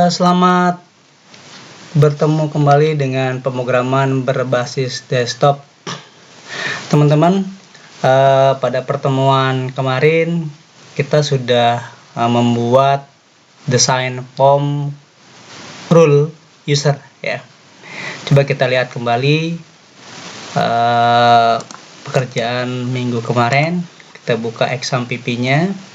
Selamat bertemu kembali dengan pemrograman berbasis desktop. Teman-teman, pada pertemuan kemarin kita sudah membuat desain form rule user ya. Coba kita lihat kembali pekerjaan minggu kemarin. Kita buka XAMPP-nya.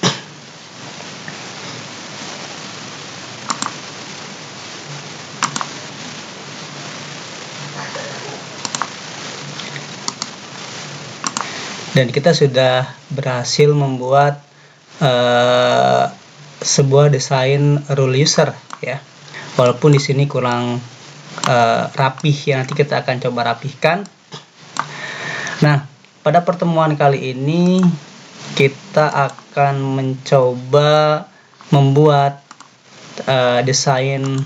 Dan kita sudah berhasil membuat sebuah desain rule user ya. Walaupun di sini kurang rapih ya, nanti kita akan coba rapihkan. Nah, pada pertemuan kali ini kita akan mencoba membuat desain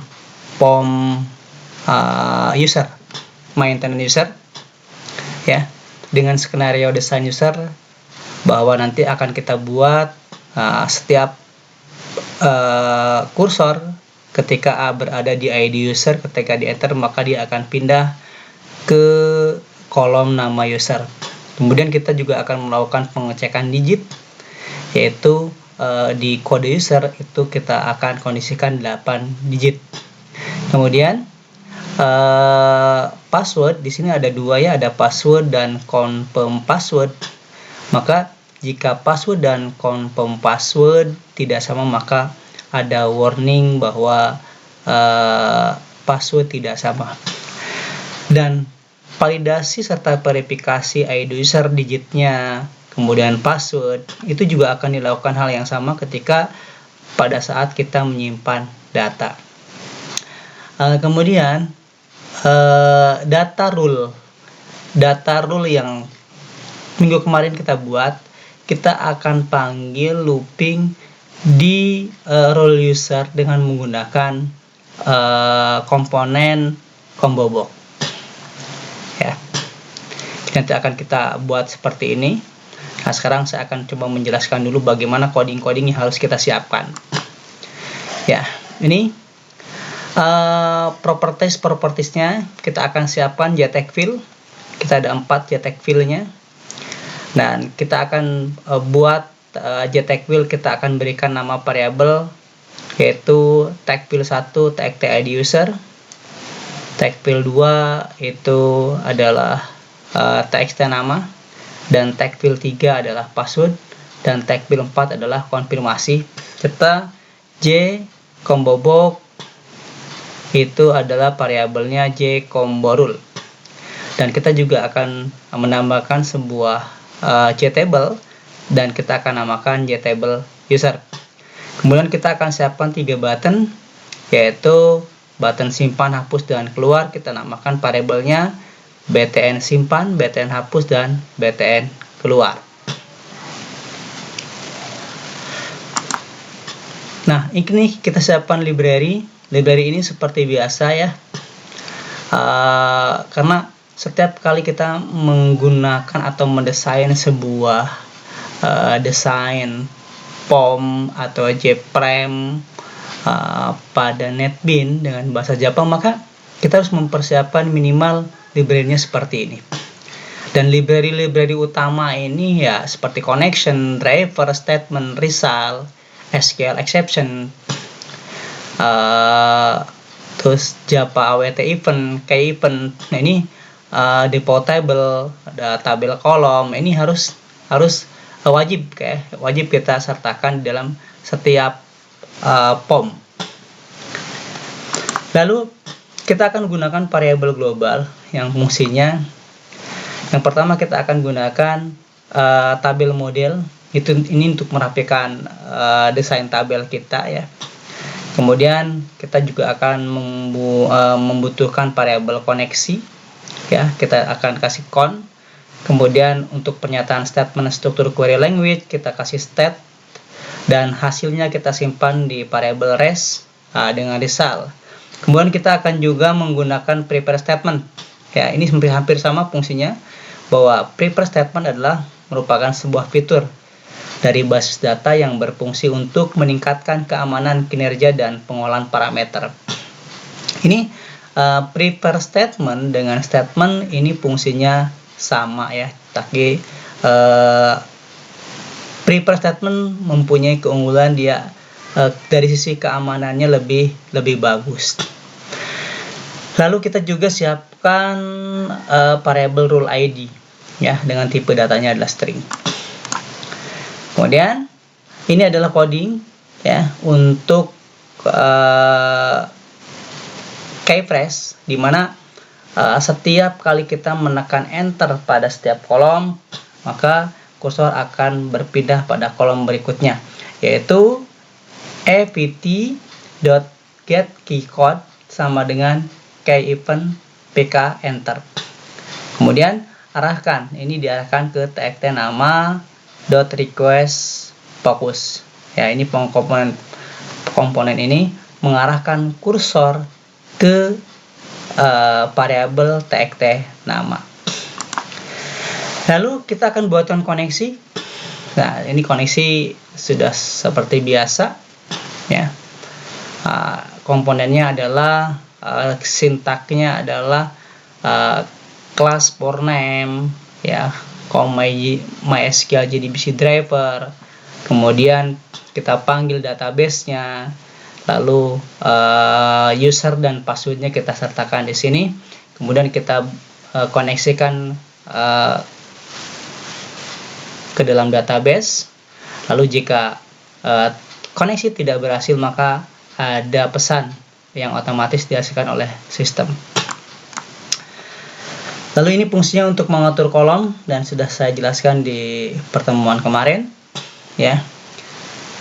form user, maintenance user ya, dengan skenario desain user bahwa nanti akan kita buat setiap kursor ketika A berada di ID user, ketika di enter maka dia akan pindah ke kolom nama user. Kemudian kita juga akan melakukan pengecekan digit, yaitu di kode user itu kita akan kondisikan 8 digit. Kemudian password di sini ada dua ya, ada password dan confirm password. Maka jika password dan confirm password tidak sama, maka ada warning bahwa password tidak sama. Dan validasi serta verifikasi ID user digitnya, kemudian password, itu juga akan dilakukan hal yang sama ketika pada saat kita menyimpan data. Kemudian data rule yang minggu kemarin kita buat, kita akan panggil looping di rule user dengan menggunakan komponen combo box ya. Nanti akan kita buat seperti ini. Nah, sekarang saya akan coba menjelaskan dulu bagaimana coding-coding yang harus kita siapkan ya. Ini propertiesnya kita akan siapkan JTAG field. Kita ada 4 JTAG fieldnya, dan kita akan buat JTAG field. Kita akan berikan nama variabel, yaitu tag field 1 tag ID user, tag field 2 itu adalah txt nama, dan tag field 3 adalah password, dan tag field 4 adalah konfirmasi, serta J combo box itu adalah variabelnya J combo rule. Dan kita juga akan menambahkan sebuah JTable, dan kita akan namakan JTable user. Kemudian kita akan siapkan 3 button, yaitu button simpan, hapus, dan keluar. Kita namakan variabelnya btn simpan, btn hapus, dan btn keluar. Nah, ini kita siapkan library. Library ini seperti biasa ya, karena setiap kali kita menggunakan atau mendesain sebuah desain form atau JFrame pada NetBeans dengan bahasa Java, maka kita harus mempersiapkan minimal library-nya seperti ini. Dan library utama ini ya seperti connection, driver, statement, result, SQL exception, terus Java awt event, key event. Nah, ini depot table, ada tabel kolom. Ini harus wajib kita sertakan di dalam setiap form. Lalu kita akan gunakan variabel global yang fungsinya, yang pertama kita akan gunakan tabel model. Ini untuk merapikan desain tabel kita ya. Kemudian kita juga akan membutuhkan variabel koneksi ya, kita akan kasih con. Kemudian untuk pernyataan statement struktur query language kita kasih state, dan hasilnya kita simpan di variabel res dengan result. Kemudian kita akan juga menggunakan prepare statement ya. Ini hampir sama fungsinya, bahwa prepare statement adalah merupakan sebuah fitur dari basis data yang berfungsi untuk meningkatkan keamanan kinerja dan pengolahan parameter. Ini prepare statement dengan statement ini fungsinya sama ya, tapi prepare statement mempunyai keunggulan dia dari sisi keamanannya lebih bagus. Lalu kita juga siapkan variable rule ID ya, dengan tipe datanya adalah string. Kemudian ini adalah coding ya untuk keyphrase, di mana setiap kali kita menekan enter pada setiap kolom, maka kursor akan berpindah pada kolom berikutnya, yaitu apt.getKeyCode sama dengan keyEvent pk enter. Kemudian arahkan, ini diarahkan ke txt nama .request focus. Ya, ini komponen ini mengarahkan kursor ke variabel txt nama. Lalu kita akan buatkan koneksi. Nah, ini koneksi sudah seperti biasa ya. Komponennya adalah sintaknya adalah class for name ya, MySQL JDBC driver, kemudian kita panggil database-nya, lalu user dan password-nya kita sertakan di sini, kemudian kita koneksikan ke dalam database. Lalu jika koneksi tidak berhasil, maka ada pesan yang otomatis dihasilkan oleh sistem. Lalu ini fungsinya untuk mengatur kolom dan sudah saya jelaskan di pertemuan kemarin ya.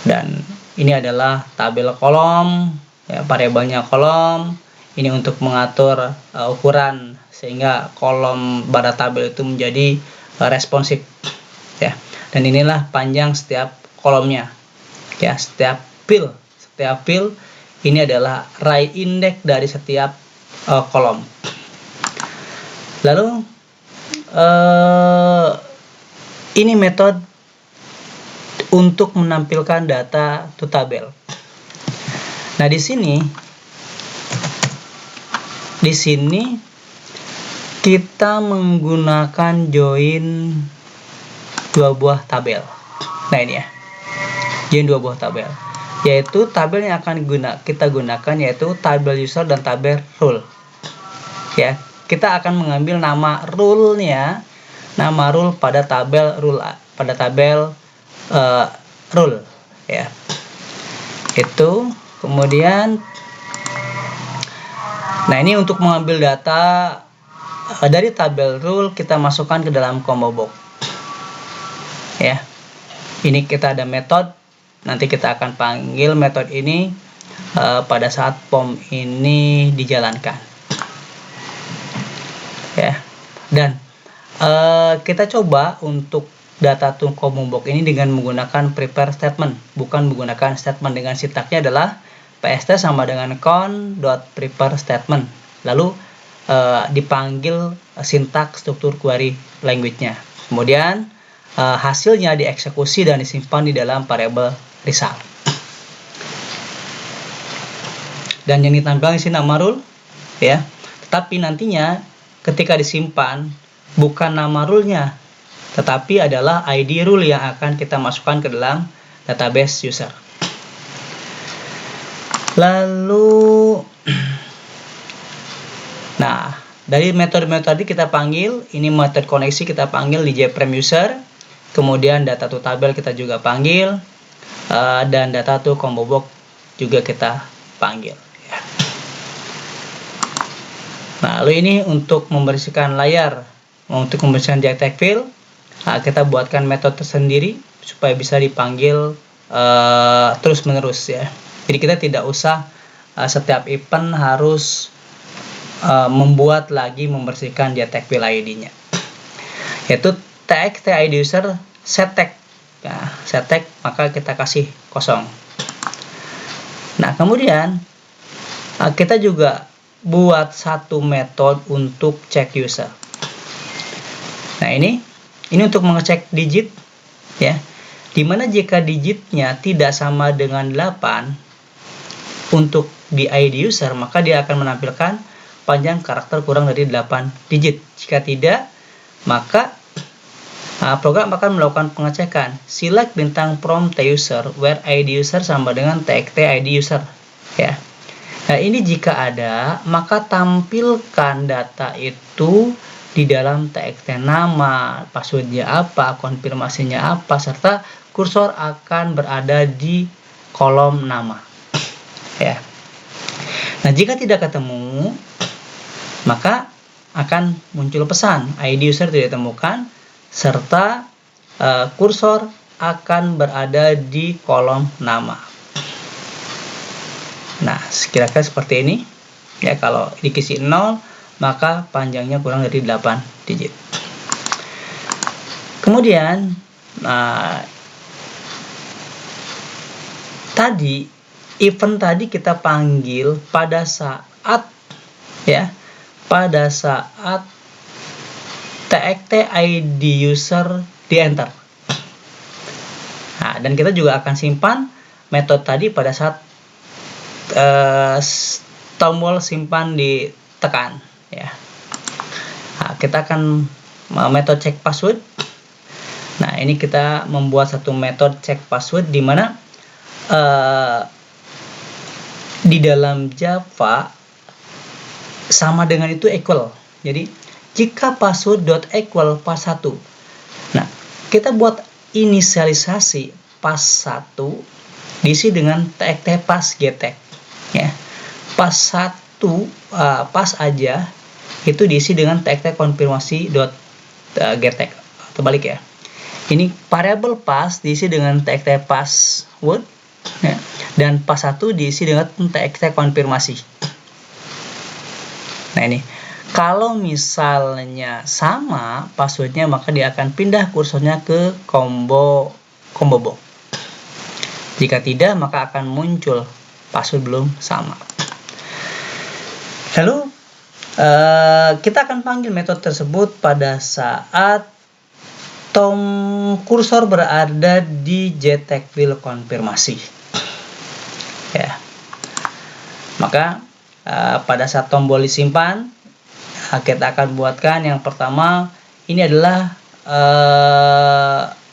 Dan ini adalah tabel kolom ya, variabelnya kolom. Ini untuk mengatur ukuran sehingga kolom pada tabel itu menjadi responsif ya. Dan inilah panjang setiap kolomnya ya, setiap field ini adalah array index dari setiap kolom. Lalu ini metode untuk menampilkan data to tabel. Nah, di sini kita menggunakan join dua buah tabel. Nah, ini ya, join dua buah tabel, yaitu tabel yang akan kita gunakan yaitu tabel user dan tabel rule ya. Kita akan mengambil nama rule-nya, nama rule pada tabel rule ya. Itu kemudian, nah ini untuk mengambil data dari tabel rule, kita masukkan ke dalam combo box ya. Ini kita ada metode, nanti kita akan panggil metode ini pada saat form ini dijalankan ya. Dan kita coba untuk data to combo box ini dengan menggunakan prepare statement, bukan menggunakan statement dengan sintaknya adalah pst sama dengan count.prepare statement, lalu dipanggil sintak struktur query language-nya. Kemudian hasilnya dieksekusi dan disimpan di dalam variabel result. Dan yang ditampilkan di sini nama rule ya. Tetapi nantinya ketika disimpan bukan nama rule-nya, tetapi adalah ID rule yang akan kita masukkan ke dalam database user. Lalu nah, dari metode-metode kita panggil, ini metode koneksi kita panggil di jframe user, kemudian data to tabel kita juga panggil, dan data to combo box juga kita panggil ya. Nah, lalu ini untuk membersihkan layar, untuk membersihkan JTAG field, kita buatkan metode tersendiri supaya bisa dipanggil terus menerus ya. Jadi kita tidak usah setiap event harus membuat lagi membersihkan JTAG field ID-nya, yaitu txt ID user set tag. Nah, set tag maka kita kasih kosong. Nah, kemudian kita juga buat satu metode untuk check user. Nah, ini untuk mengecek digit ya. Dimana jika digitnya tidak sama dengan 8 untuk di ID user, maka dia akan menampilkan panjang karakter kurang dari 8 digit. Jika tidak, maka program akan melakukan pengecekan. Select bintang prompt user where ID user sama dengan txt ID user. Ya. Nah, ini jika ada, maka tampilkan data itu di dalam txt nama, passwordnya apa, konfirmasinya apa, serta kursor akan berada di kolom nama. Ya. Nah, jika tidak ketemu, maka akan muncul pesan ID user tidak ditemukan, serta kursor akan berada di kolom nama. Nah, kira-kira seperti ini. Ya, kalau dikisi 0, maka panjangnya kurang dari 8 digit. Kemudian, event tadi kita panggil pada saat txt ID user di enter. Nah, dan kita juga akan simpan metode tadi pada saat tombol simpan ditekan. Ya. Nah, kita akan metode cek password. Nah, ini kita membuat satu metode cek password di mana di dalam Java sama dengan itu equal. Jadi jika password.equal pas1. Nah, kita buat inisialisasi pas1 diisi dengan txt pas getek. Ya. Pas1 pas aja itu diisi dengan txt konfirmasi getek atau balik ya. Ini variabel pas diisi dengan txt password ya, dan pas1 diisi dengan txt konfirmasi. Nah, ini kalau misalnya sama passwordnya, maka dia akan pindah kursornya ke combo box. Jika tidak, maka akan muncul password belum sama. Lalu kita akan panggil metode tersebut pada saat kursor berada di JTAG konfirmasi. Ya. Maka pada saat tombol disimpan, kita akan buatkan yang pertama, ini adalah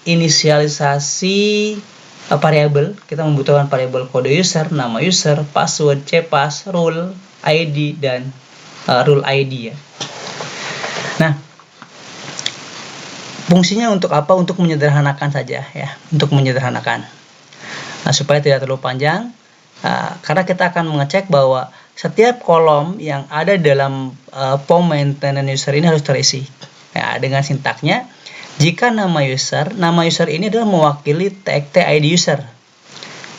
inisialisasi variabel. Kita membutuhkan variabel kode user, nama user, password, cpass, rule, ID, dan rule ID ya. Nah, fungsinya untuk apa? Untuk menyederhanakan saja ya, untuk menyederhanakan. Nah, supaya tidak terlalu panjang, karena kita akan mengecek bahwa setiap kolom yang ada dalam form maintenance user ini harus terisi. Ya, dengan sintaknya, jika nama user ini adalah mewakili txt ID user,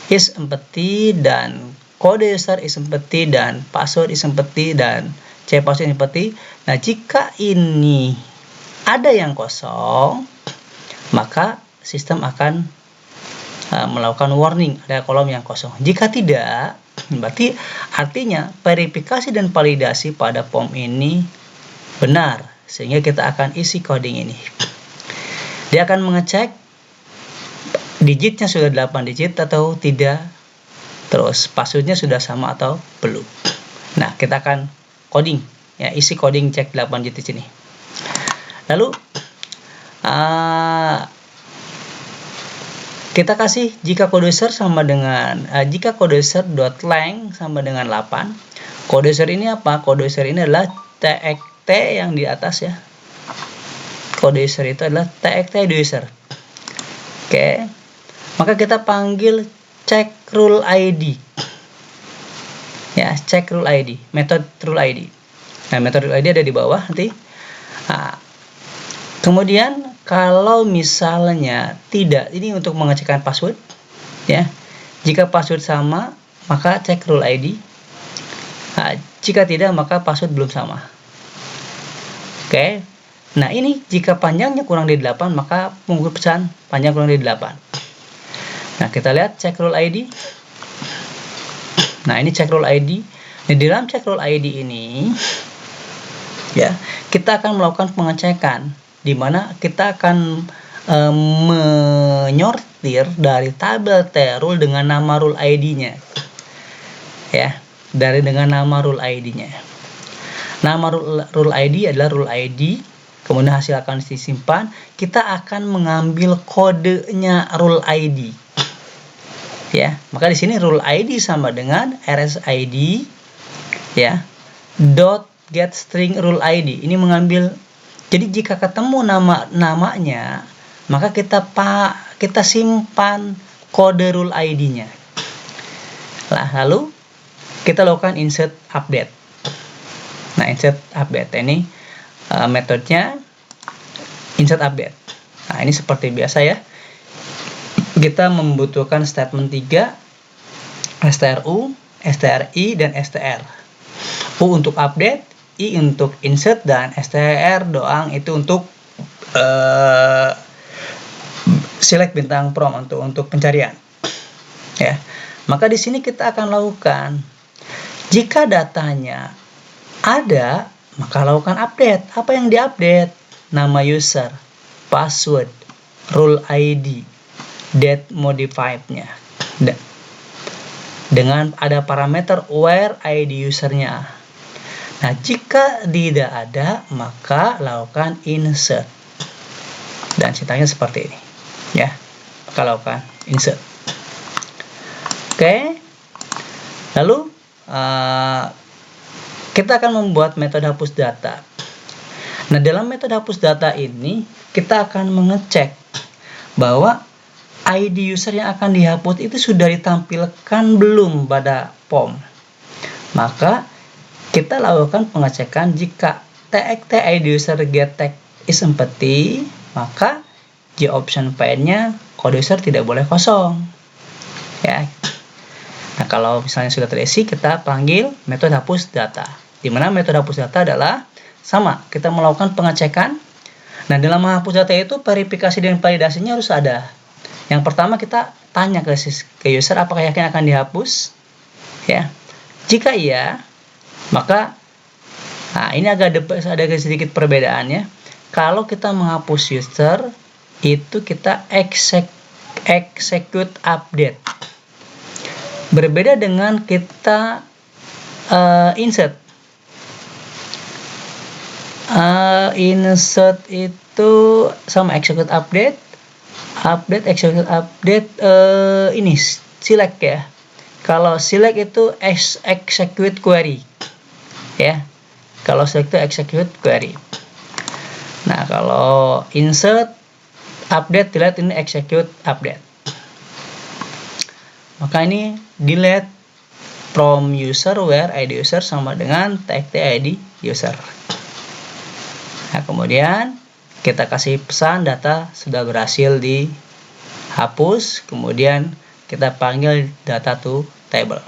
is empty, dan kode user is empty, dan password is empty, dan cpass is empty. Nah, jika ini ada yang kosong, maka sistem akan melakukan warning ada kolom yang kosong. Jika tidak, berarti artinya verifikasi dan validasi pada form ini benar, sehingga kita akan isi coding ini. Dia akan mengecek digitnya sudah 8 digit atau tidak, terus passwordnya sudah sama atau belum. Nah, kita akan coding ya, isi coding cek 8 digit di sini. Lalu kita kasih jika kode user sama dengan jika kode user.length sama dengan 8. Kode user ini apa? Kode user ini adalah txt yang di atas ya. Kode user itu adalah txt user. Oke. Maka kita panggil check rule ID. Ya, check rule ID, metode rule ID. Nah, metode rule ID ada di bawah nanti. Nah, kemudian kalau misalnya tidak, ini untuk mengecekkan password ya. Jika password sama, maka cek rule ID. Nah, jika tidak, maka password belum sama. Oke. Nah, ini jika panjangnya kurang dari 8, maka muncul pesan panjang kurang dari 8. Nah, kita lihat cek rule ID. Nah, ini cek rule ID. Nah, di dalam cek rule ID ini ya, kita akan melakukan pengecekan di mana kita akan menyortir dari tabel T-rule dengan nama rule ID-nya. Ya, dengan nama rule ID-nya. Nama rule ID adalah rule ID, kemudian hasil akan disimpan. Kita akan mengambil kodenya rule ID. Ya, maka di sini rule ID sama dengan RSID, ya, dot get string rule ID. Ini mengambil. Jadi jika ketemu namanya, maka kita simpan kode rule ID-nya. Nah, lalu kita lakukan insert update. Nah, insert update ini metodenya insert update. Nah, ini seperti biasa ya. Kita membutuhkan statement 3, stru, stri, dan str. U untuk update, I untuk insert, dan str doang itu untuk select bintang prompt untuk pencarian. Ya. Maka di sini kita akan lakukan, jika datanya ada, maka lakukan update. Apa yang diupdate? Nama user, password, rule ID, date modified-nya. Dengan ada parameter where ID usernya. Nah, jika tidak ada, maka lakukan insert. Dan ceritanya seperti ini. Ya, maka lakukan insert. Oke. Lalu, kita akan membuat metode hapus data. Nah, dalam metode hapus data ini, kita akan mengecek bahwa ID user yang akan dihapus itu sudah ditampilkan belum pada POM. Maka, kita lakukan pengecekan jika txt ID user get tag is empty, maka JOption file-nya kode user tidak boleh kosong. Ya. Nah, kalau misalnya sudah terisi, kita panggil metode hapus data. Di mana metode hapus data adalah sama, kita melakukan pengecekan. Nah, dalam menghapus data itu verifikasi dan validasinya harus ada. Yang pertama kita tanya ke user apakah yakin akan dihapus. Ya. Jika iya, maka ini ada sedikit perbedaannya. Kalau kita menghapus user, itu kita execute update. Berbeda dengan kita insert. Insert itu sama execute update. Execute update ini select ya. Kalau select itu execute query. Ya. Kalau select itu execute query. Nah, kalau insert update delete ini execute update. Maka ini delete from user where ID user sama dengan txt ID user. Nah, kemudian kita kasih pesan data sudah berhasil dihapus, kemudian kita panggil data to table.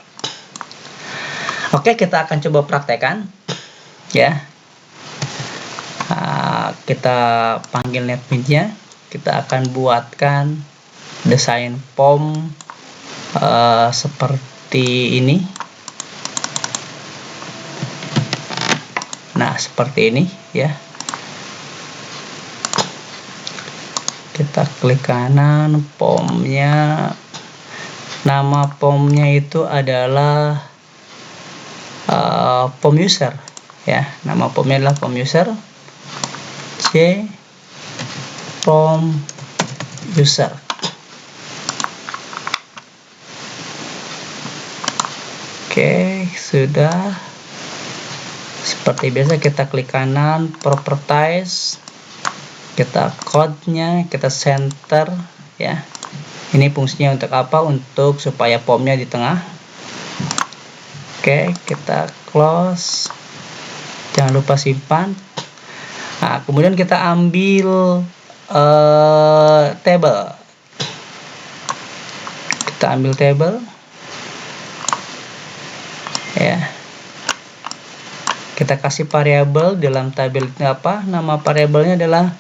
Oke, kita akan coba praktekkan ya. Kita panggil netbeans-nya, kita akan buatkan desain POM seperti ini. Nah, seperti ini ya. Kita klik kanan, POM-nya, nama POM-nya itu adalah POM user ya. Nama POM-nya adalah POM user. POM user. Oke, sudah. Seperti biasa kita klik kanan, properties, kita code-nya, kita center ya. Ini fungsinya untuk apa? Untuk supaya POM-nya di tengah. Oke, kita close. Jangan lupa simpan. Nah, kemudian kita ambil table. Kita ambil table. Ya. Kita kasih variabel dalam tabel itu apa? Nama variabelnya adalah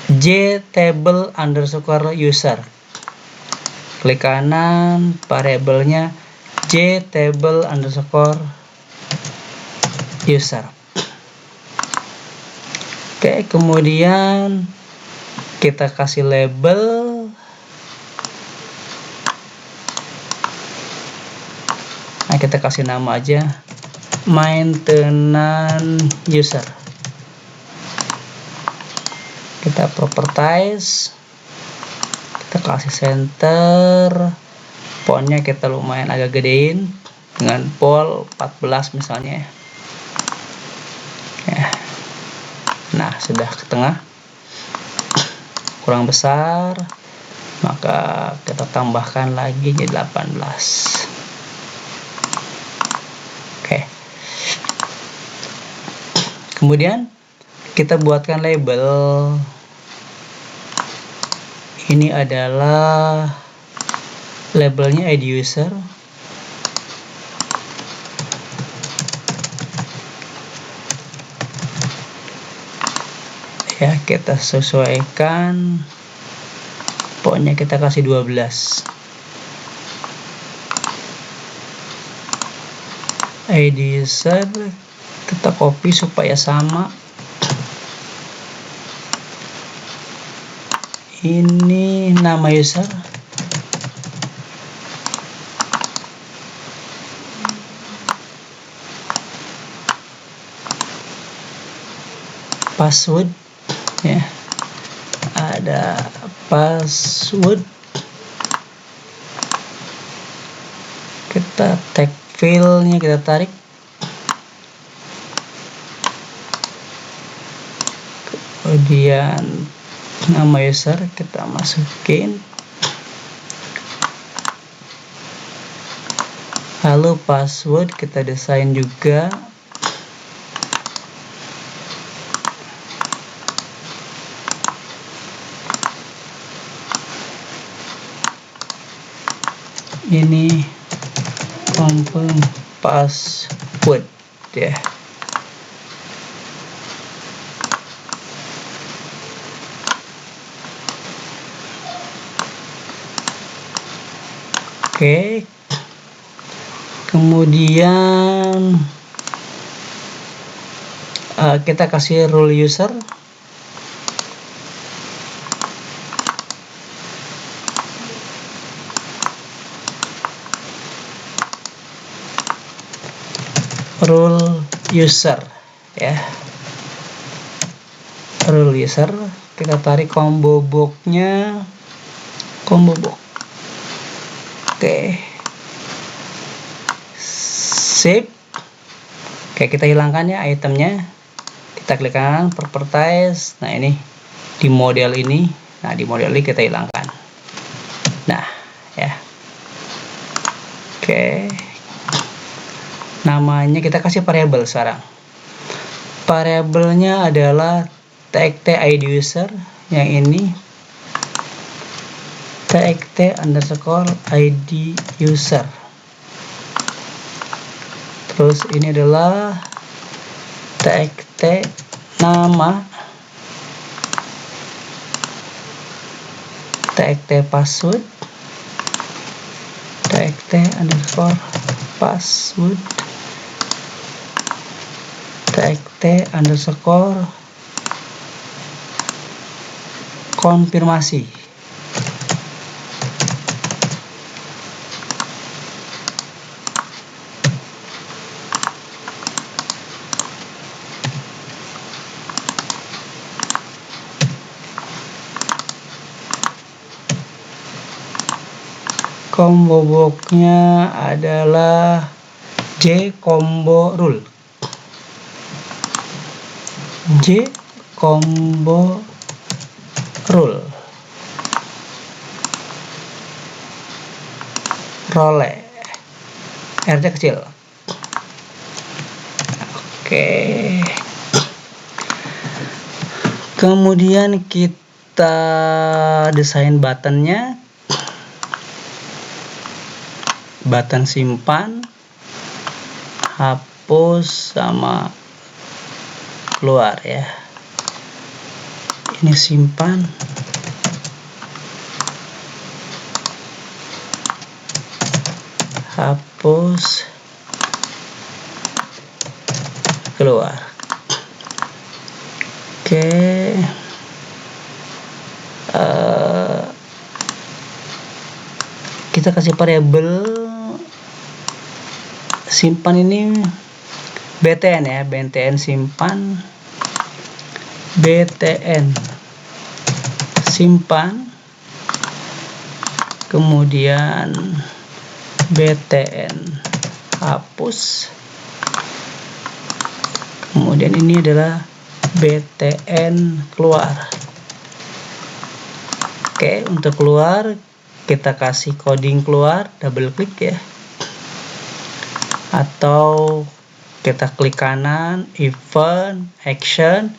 jTable_user. Klik kanan, variabelnya jTable_user. Oke, kemudian kita kasih label kita kasih nama aja maintenance user. Kita properties, kita kasih center, fontnya kita lumayan agak gedein dengan bold 14 misalnya ya. Nah, sudah ke tengah, kurang besar, maka kita tambahkan lagi jadi 18. Oke. Kemudian kita buatkan label. Ini adalah labelnya ID user. Ya, kita sesuaikan. Pokoknya kita kasih 12. ID user kita copy supaya sama. Ini nama user. Password ya. Ada password. Kita tag filenya kita tarik. Kemudian nama user kita masukin. Lalu password kita desain juga. Ini confirm password ya. Oke. Kemudian kita kasih role user. Role user ya. Role user kita tarik combo box-nya, combo box. Oke. Save. Oke, kita hilangkan ya itemnya. Kita klik kanan properties. Nah, ini di model ini. Nah, di model ini kita hilangkan. Nah, ya. Oke. Namanya kita kasih variabel sekarang. Variabelnya adalah tag ID user, yang ini tag underscore ID user. Terus ini adalah tag nama, tag password, tag underscore password, tag underscore konfirmasi. Combo box-nya adalah J combo rule. J combo rule. Role. R-nya kecil. Oke. Kemudian kita desain buttonnya. Button simpan, hapus, sama keluar ya. Ini simpan, hapus, keluar. Oke. kita kasih variabel simpan ini btn ya, btn simpan, btn simpan, kemudian btn hapus, kemudian ini adalah btn keluar. Oke, untuk keluar kita kasih coding keluar, double klik ya, atau kita klik kanan, event, action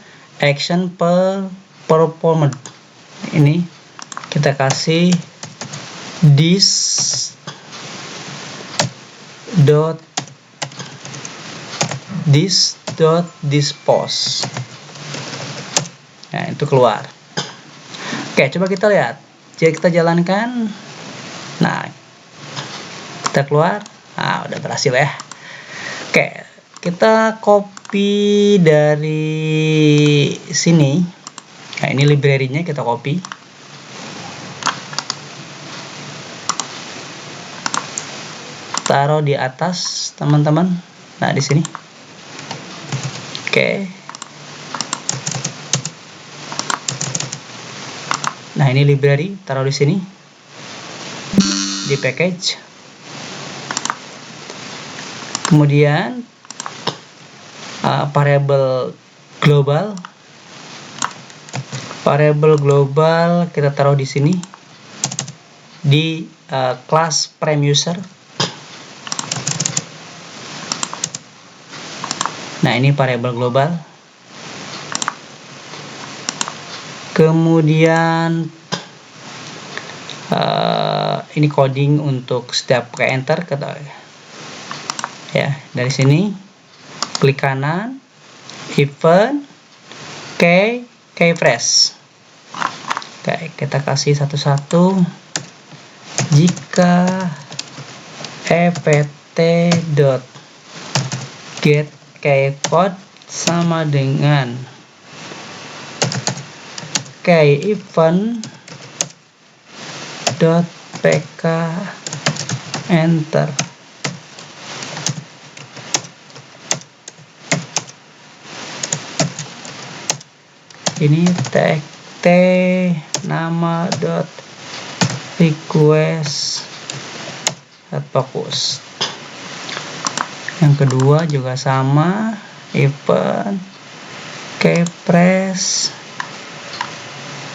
performed. Ini kita kasih dispose. Nah, itu keluar. Oke, coba kita lihat. Jadi kita jalankan. Nah, kita keluar. Nah, udah berhasil ya. Oke, kita copy dari sini. Nah, ini library-nya kita copy. Taruh di atas, teman-teman. Nah, di sini. Oke. Nah, ini library, taruh di sini. Di package. Kemudian variabel global kita taruh di sini di kelas prime user. Nah, ini variabel global. Kemudian ini coding untuk setiap ke enter ya, dari sini klik kanan, event keyphrase. Oke, kita kasih satu-satu. Jika ept.get keycode sama dengan keyEvent.pk enter. Ini tag nama request fokus. Yang kedua juga sama, event keyphrase.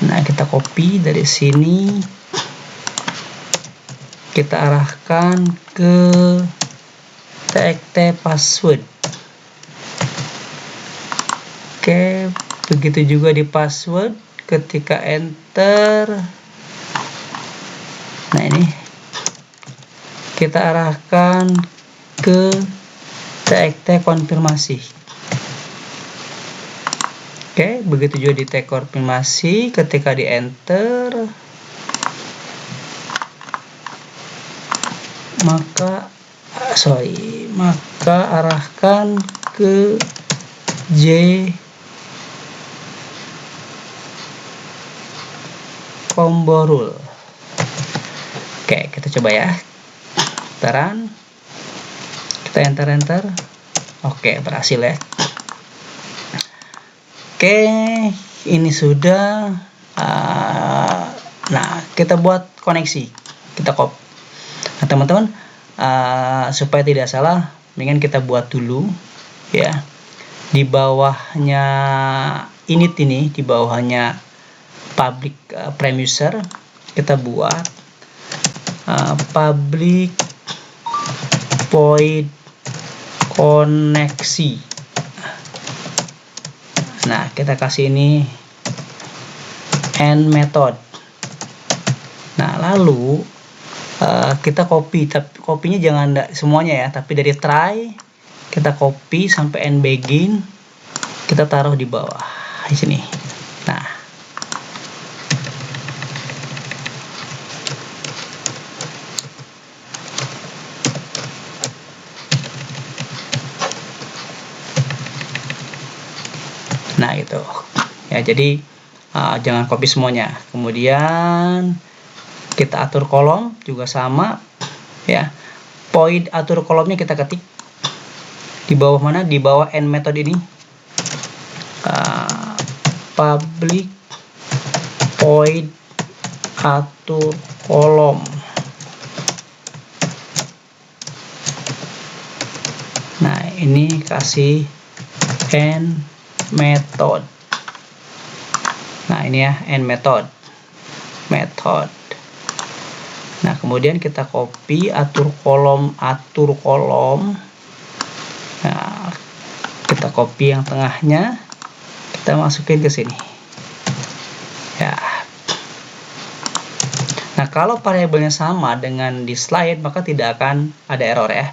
Nah, kita copy dari sini, kita arahkan ke tag password. Oke, begitu juga di password, ketika enter. Nah, ini kita arahkan ke tag konfirmasi. Oke, begitu juga di tag konfirmasi, ketika di enter maka arahkan ke combo rule. Oke, kita coba ya. Putaran. Kita enter. Oke, berhasil ya. Oke, ini sudah. Nah, kita buat koneksi. Kita copy. Nah, teman-teman, supaya tidak salah, mendingan kita buat dulu ya. Di bawahnya init ini, di bawahnya public prime user, kita buat public void koneksi. Nah, kita kasih ini end method. Nah, lalu kita copy, tapi copy-nya jangan semuanya ya, tapi dari try kita copy sampai end begin, kita taruh di bawah di sini. Nah, gitu ya. Jadi jangan copy semuanya. Kemudian kita atur kolom juga sama ya. Void atur kolomnya kita ketik di bawah mana? Di bawah end method ini. Public void atur kolom. Nah, ini kasih end method. Nah, ini ya end method. Nah, kemudian kita copy atur kolom. Nah, kita copy yang tengahnya, kita masukin ke sini. Ya. Nah, kalau variabelnya sama dengan di slide, maka tidak akan ada error ya.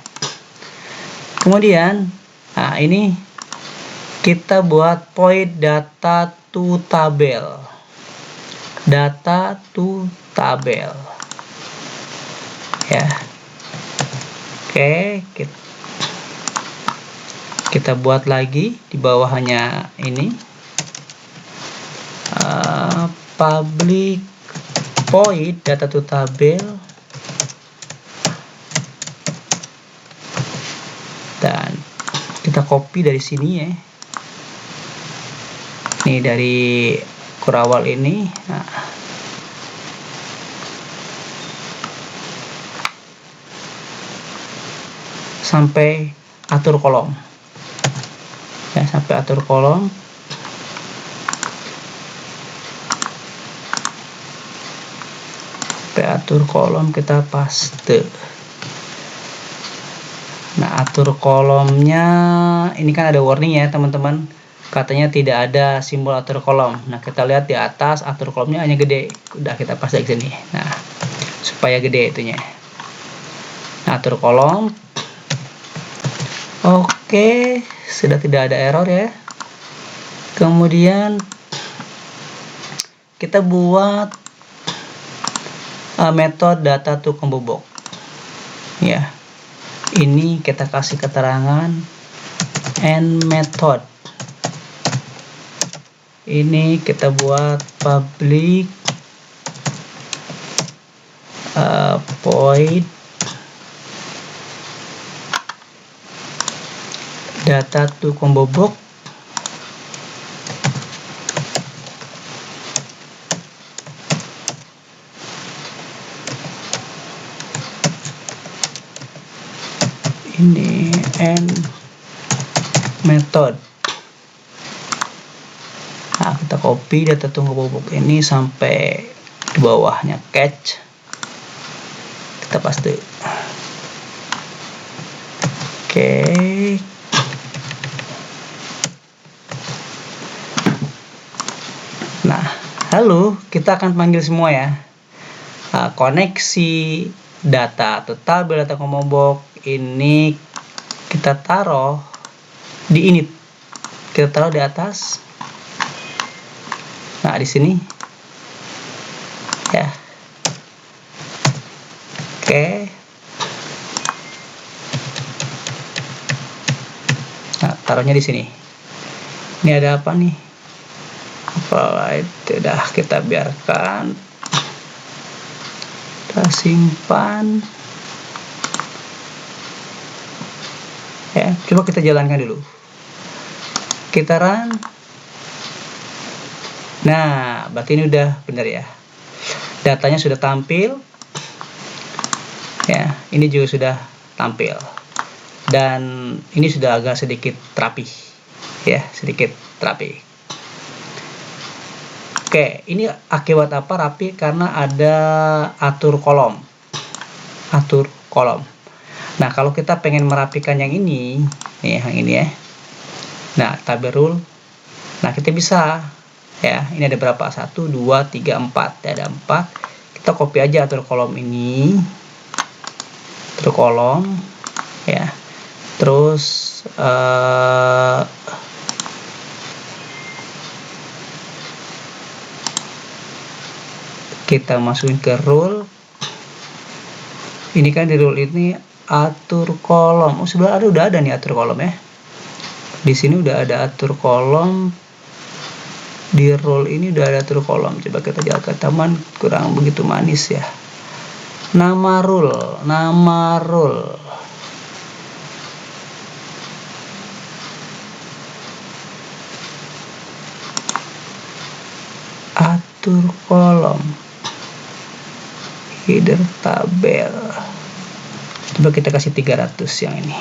Kemudian, nah ini kita buat void data to tabel. Data to tabel. Ya. Oke, kita buat lagi di bawahnya ini. Public void data to tabel. Dan kita copy dari sini ya. Ini dari kurawal ini. Nah. Sampai atur kolom. Ya, sampai atur kolom. Sampai atur kolom kita paste. Nah, atur kolomnya ini kan ada warning ya teman-teman, katanya tidak ada simbol atur kolom. Nah, kita lihat di atas atur kolomnya hanya gede. Udah kita paste di sini. Nah, supaya gede itunya. Nah, atur kolom. Oke, sudah tidak ada error ya. Kemudian kita buat metode data to combo box. Ya. Ini kita kasih keterangan end method. Ini kita buat public void data to combo box. Ini end method. Nah, kita copy data tunggu bobok ini sampai di bawahnya catch. Kita paste. Oke. Nah, lalu kita akan panggil semua ya. Koneksi data atau tabel data komobok ini kita taruh di init. Kita taruh di atas. Nah, di sini. Ya. Oke. Nah, taruhnya di sini. Ini ada apa nih? Apalagi tidak, kita biarkan. Kita simpan. Ya, coba kita jalankan dulu. Kita run. Nah, berarti ini udah benar ya. Datanya sudah tampil. Ya, ini juga sudah tampil. Dan ini sudah agak sedikit rapi. Ya, sedikit rapi. Oke, ini akibat apa rapi? Karena ada atur kolom. Atur kolom. Nah, kalau kita pengen merapikan yang ini, nih yang ini ya. Nah, tabel rule. Nah, kita bisa ya, ini ada berapa? 1 2 3 4. Ya, ada 4. Kita copy aja atur kolom ini. Atur kolom ya. Terus kita masukin ke rule. Ini kan di rule ini atur kolom. Oh, sebelah udah ada nih atur kolom ya. Di sini udah ada atur kolom. Di role ini udah ada true column. Coba kita jalankan, teman, kurang begitu manis ya. Nama rule, atur kolom, header tabel. Coba kita kasih 300 yang ini.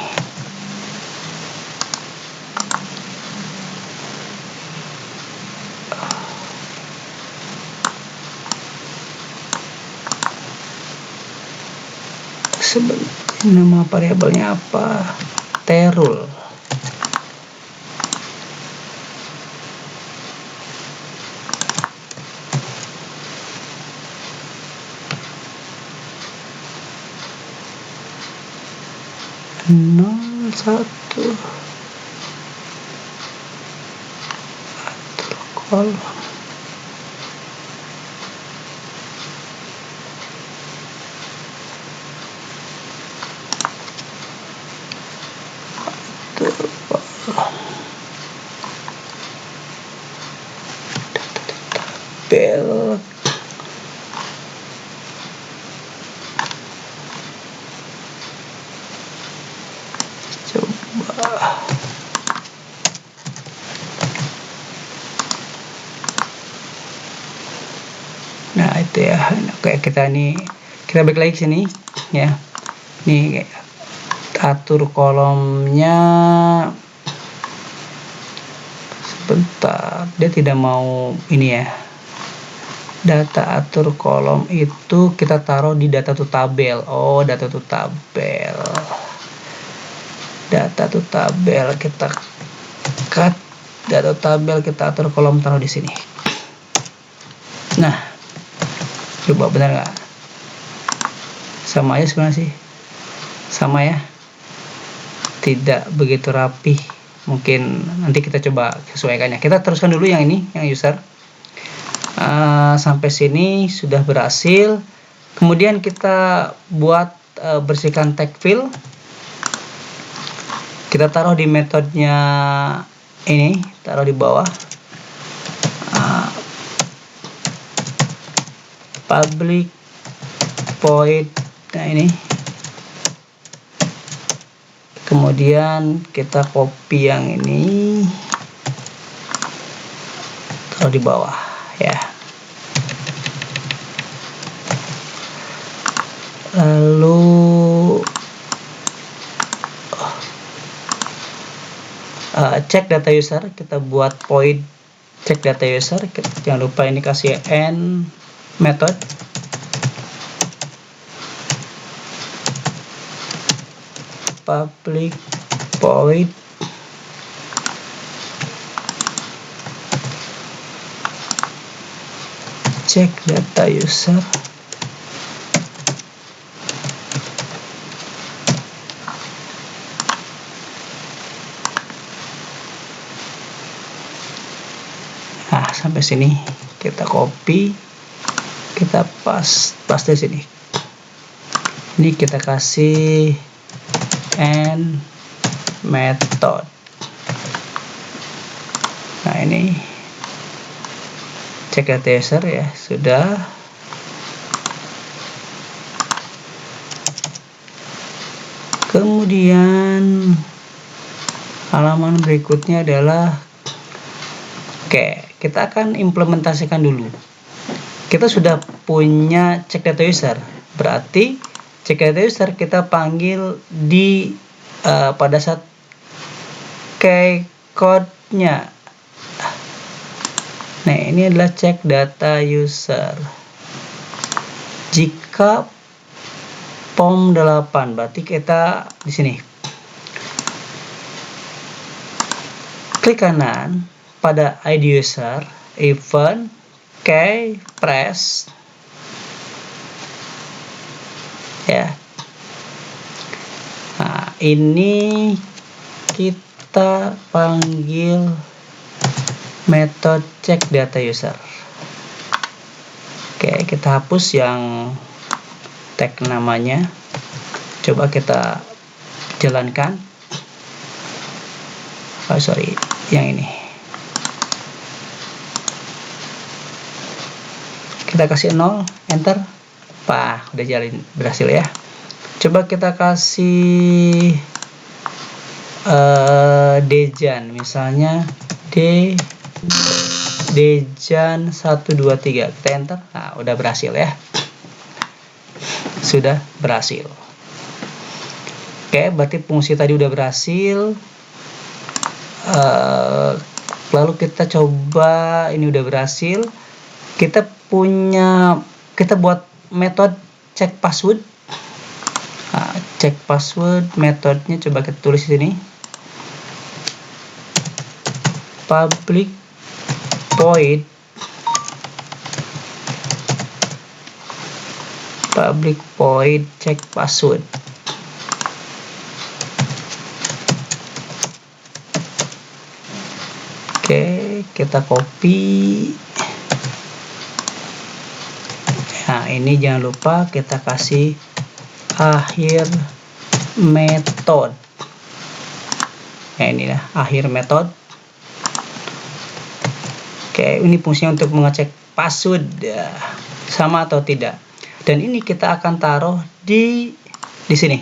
Sebenarnya nama variabelnya apa? Terul. Nol satu atur kolom. Tabel. Coba. Nah, itu ya. Oke, kita balik lagi ke sini ya. Ini atur kolomnya. Sebentar, dia tidak mau ini ya. Data atur kolom itu kita taruh di data to tabel. Oh, data to tabel. Data to tabel kita cut. Data to tabel kita atur kolom, taruh di sini. Nah, coba benar nggak? Sama aja sebenarnya sih. Sama ya. Tidak begitu rapi. Mungkin nanti kita coba sesuaikannya. Kita teruskan dulu yang ini, yang user. Sampai sini sudah berhasil. Kemudian kita buat bersihkan tag fill. Kita taruh di metodenya ini, taruh di bawah. Public void. Nah, ini. Kemudian kita copy yang ini, taruh di bawah ya. Lalu cek data user, kita buat void cek data user. Jangan lupa ini kasih end method. Public void cek data user. Nah, sampai sini kita copy, kita paste sini. Ini kita kasih end method. Nah, ini cek data user ya, sudah. Kemudian halaman berikutnya adalah kita akan implementasikan dulu. Kita sudah punya cek data user, berarti cek data user kita panggil di pada saat code-nya. Nah, ini adalah cek data user. Jika POM 8, berarti kita di sini klik kanan pada ID user, event, press ya. Nah, ini kita panggil metode cek data user. Oke, kita hapus yang tag namanya. Coba kita jalankan. Oh, sorry, yang ini. kita kasih 0, enter. Udah jalan berhasil ya. Coba kita kasih Dejan, misalnya Dejan 123, kita enter. Nah, udah berhasil ya. Sudah berhasil. Oke, berarti fungsi tadi udah berhasil. Lalu kita coba, ini udah berhasil. Kita buat metode cek password. Nah, cek password metodenya coba kita tulis di sini. Public void cek password. Oke, kita copy. Nah, ini jangan lupa kita kasih akhir metode. Nah, ini ya, akhir metode. Oke, ini fungsinya untuk mengecek password sama atau tidak. Dan ini kita akan taruh di sini.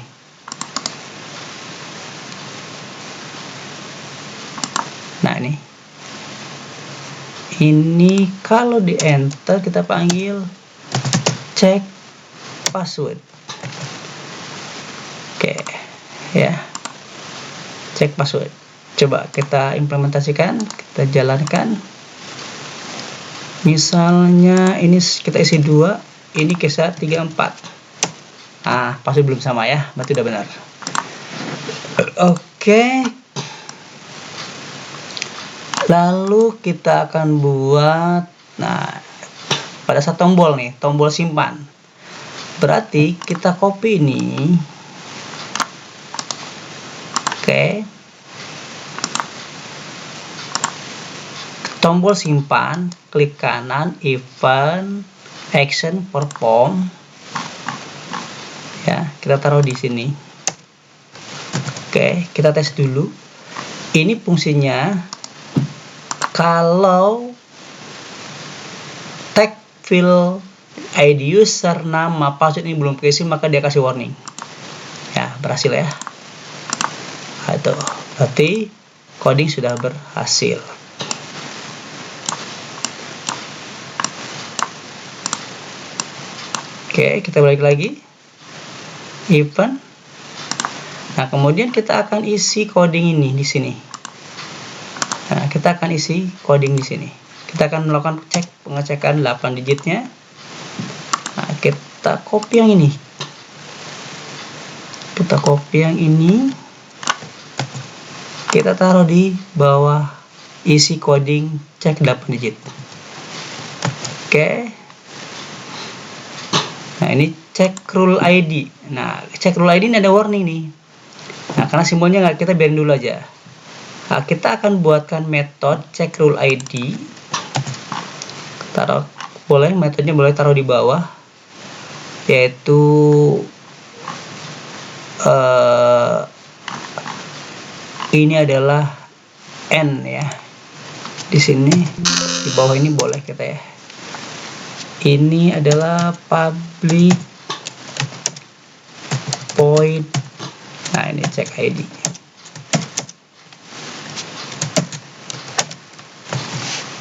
Nah, ini kalau di enter kita panggil cek password. Oke, ya, cek password. Coba kita implementasikan, kita jalankan. Misalnya ini kita isi 2, ini kisah 3, 4. Pasti belum sama ya, berarti udah benar. Oke. Lalu kita akan buat, pada saat tombol nih, tombol simpan. Berarti kita copy ini. Oke. Tombol simpan, klik kanan, event, action, perform. Ya, kita taruh di sini. Oke, kita tes dulu. Ini fungsinya kalau tag field ID user, nama, password ini belum keisi, maka dia kasih warning. Ya, berhasil ya. Itu berarti coding sudah berhasil. Oke, kita balik lagi. Event. Nah, kemudian kita akan isi coding ini di sini. Nah, kita akan isi coding di sini. Kita akan melakukan pengecekan 8 digitnya. Nah, kita copy yang ini. Kita taruh di bawah isi coding cek 8 digit. Oke. Nah, ini cek rule ID. Nah, cek rule ID ini ada warning nih. Nah, karena simbolnya nggak, kita biarin dulu aja. Nah, kita akan buatkan metode check rule ID. Metodenya boleh taruh di bawah, yaitu ini adalah n ya. Di sini di bawah ini boleh kita ya. Ini adalah public void. Nah, ini check ID.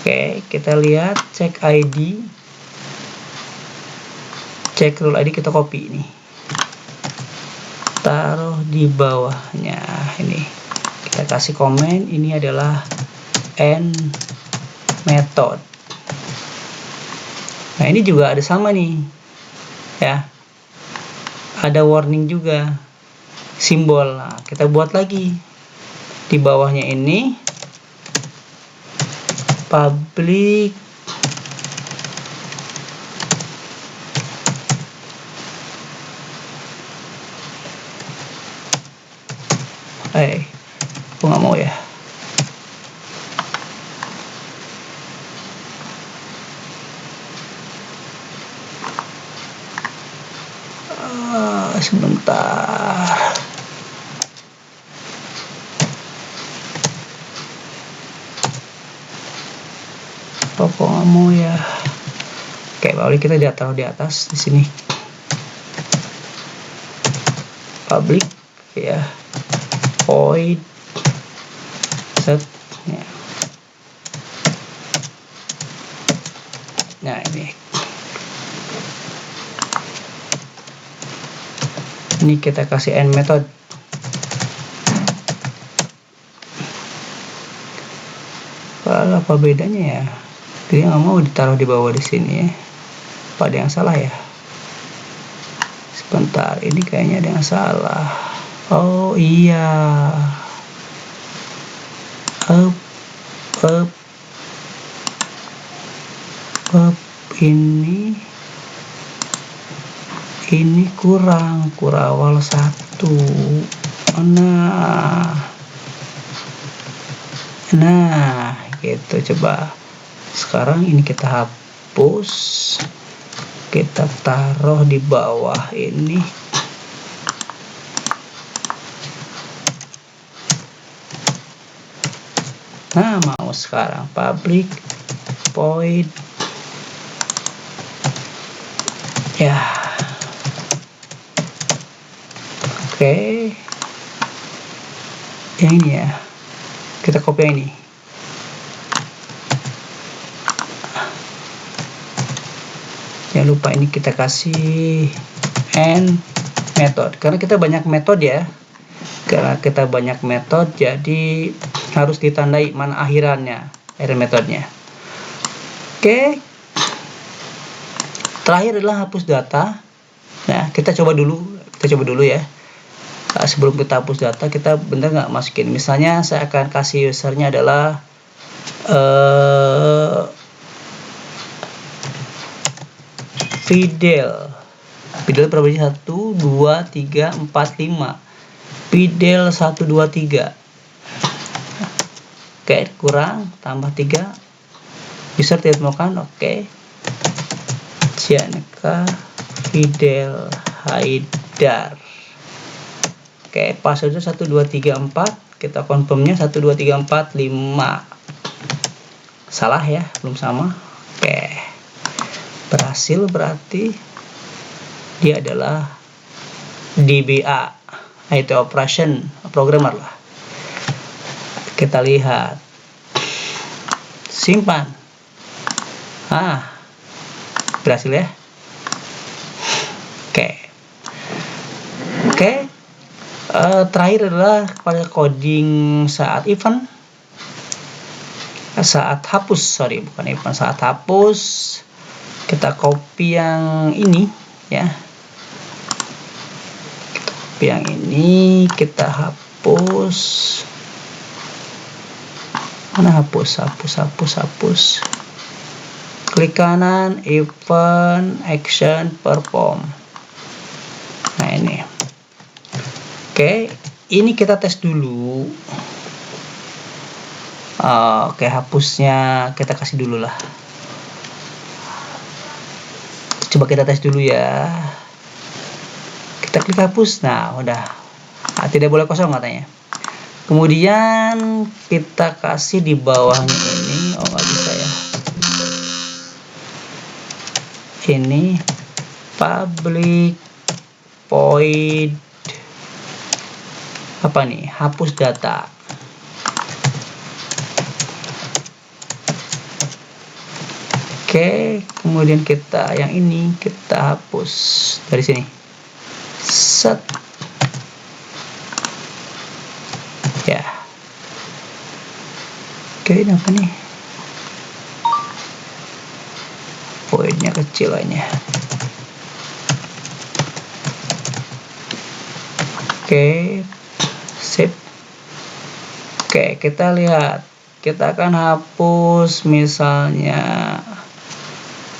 Oke, kita lihat cek ID, cek rule ID, kita copy ini, taruh di bawahnya. Ini kita kasih komen, ini adalah end method. Nah, ini juga ada sama nih ya, ada warning juga simbol. Nah, kita buat lagi di bawahnya ini public aku nggak mau ya. Sebentar. Kok nggak mau ya. Oke, public kita dia taruh di atas di sini. Public ya, void set ya. Nah, ini kita kasih end method. Apa bedanya ya? Dia nggak mau ditaruh di bawah di sini ya. Apa ada yang salah ya? Sebentar, ini kayaknya ada yang salah. Oh iya, up ini kurang awal 1. Nah gitu. Coba sekarang ini kita hapus, kita taruh di bawah ini. Nah, mau sekarang public void ya. Oke, yang ini ya, kita copy yang ini. Jangan lupa ini kita kasih end method, karena kita banyak metode ya. Karena kita banyak metode, jadi harus ditandai mana akhirannya error metodenya. Oke, terakhir adalah hapus data. Nah, kita coba dulu ya. Sebelum kita hapus data, kita benar nggak masukin. Misalnya saya akan kasih usernya adalah Fidel berapa? 1, 2, 3, 4, 5. Fidel 1, 2, 3. Oke, kurang, tambah 3. User tidak ditemukan. Oke, Janeka Fidel Haidar. Oke, passwordnya 1, 2, 3, 4. Kita confirmnya 1, 2, 3, 4, 5. Salah ya, belum sama. Oke, berhasil, berarti dia adalah DBA, IT operation programmer lah. Kita lihat, simpan. Berhasil ya. Oke. Terakhir adalah pada coding saat event, saat hapus, saat hapus. Kita copy yang ini ya, kita hapus. Mana hapus? Klik kanan, event, action, perform. Nah, ini. Oke, ini kita tes dulu. Oke, hapusnya kita kasih dulu lah. Coba kita tes dulu ya. Kita klik hapus. Nah, udah. Tidak boleh kosong katanya. Kemudian kita kasih di bawahnya ini. Nggak bisa ya. Ini public void hapus data. Oke, kemudian kita yang ini kita hapus dari sini. Set ya. Oke, ini apa nih? Voidnya kecil aja. Oke, sip. Oke, kita lihat. Kita akan hapus misalnya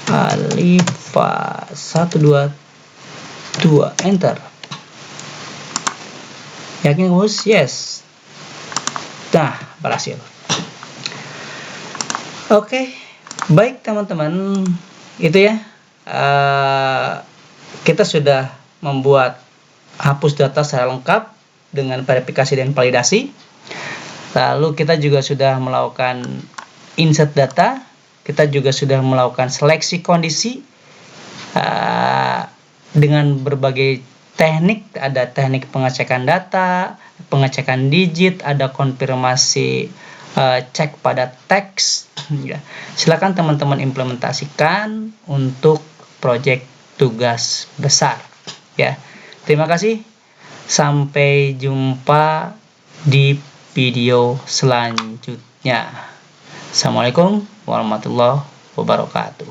Alifa 122, enter. Yakin hapus? Yes. Nah, berhasil. Oke, baik teman-teman, itu ya. Kita sudah membuat hapus data secara lengkap dengan verifikasi dan validasi. Lalu kita juga sudah melakukan insert data kita juga sudah melakukan seleksi kondisi dengan berbagai teknik. Ada teknik pengecekan data, pengecekan digit, ada konfirmasi cek pada teks. Ya. Silakan teman-teman implementasikan untuk proyek tugas besar. Ya, terima kasih. Sampai jumpa di video selanjutnya. Assalamualaikum warahmatullahi wabarakatuh.